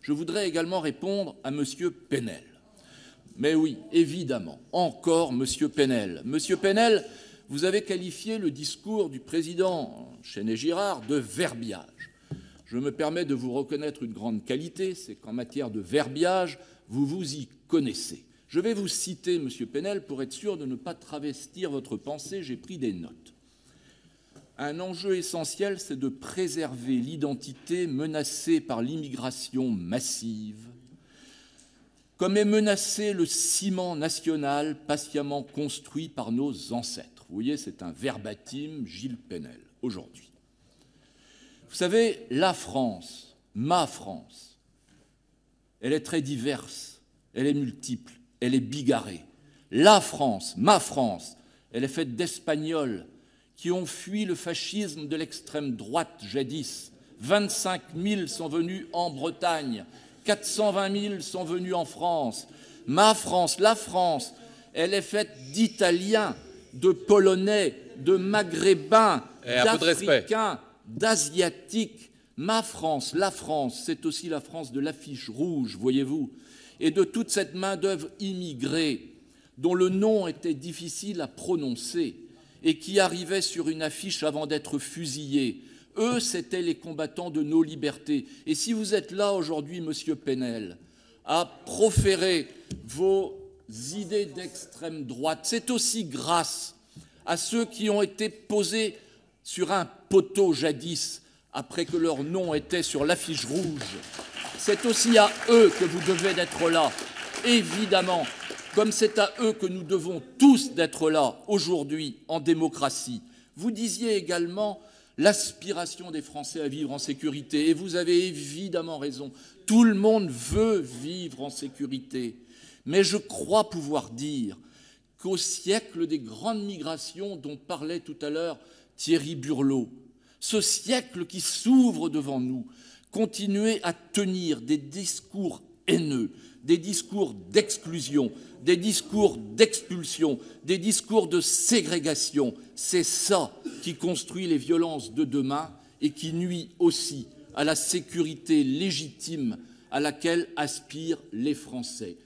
Je voudrais également répondre à M. Penel. Mais oui, évidemment, encore M. Penel. Monsieur Penel, vous avez qualifié le discours du président Chéné-Girard de verbiage. Je me permets de vous reconnaître une grande qualité, c'est qu'en matière de verbiage, vous vous y connaissez. Je vais vous citer, M. Penel, pour être sûr de ne pas travestir votre pensée, j'ai pris des notes. Un enjeu essentiel, c'est de préserver l'identité menacée par l'immigration massive, comme est menacé le ciment national patiemment construit par nos ancêtres. Vous voyez, c'est un verbatim Gilles Penel, aujourd'hui. Vous savez, la France, ma France, elle est très diverse, elle est multiple, elle est bigarrée. La France, ma France, elle est faite d'Espagnols qui ont fui le fascisme de l'extrême droite jadis. 25 000 sont venus en Bretagne, 420 000 sont venus en France. Ma France, la France, elle est faite d'Italiens, de Polonais, de Maghrébins, d'Africains, d'Asiatiques. Ma France, la France, c'est aussi la France de l'affiche rouge, voyez-vous, et de toute cette main-d'œuvre immigrée dont le nom était difficile à prononcer et qui arrivait sur une affiche avant d'être fusillée. Eux, c'étaient les combattants de nos libertés. Et si vous êtes là aujourd'hui, Monsieur Penel, à proférer vos idées d'extrême droite, c'est aussi grâce à ceux qui ont été posés sur un poteau jadis, après que leur nom était sur l'affiche rouge. C'est aussi à eux que vous devez d'être là, évidemment, comme c'est à eux que nous devons tous d'être là aujourd'hui en démocratie. Vous disiez également l'aspiration des Français à vivre en sécurité, et vous avez évidemment raison. Tout le monde veut vivre en sécurité, mais je crois pouvoir dire qu'au siècle des grandes migrations dont parlait tout à l'heure Thierry Burlot, ce siècle qui s'ouvre devant nous, continuer à tenir des discours haineux, des discours d'exclusion, des discours d'expulsion, des discours de ségrégation, c'est ça qui construit les violences de demain et qui nuit aussi à la sécurité légitime à laquelle aspirent les Français.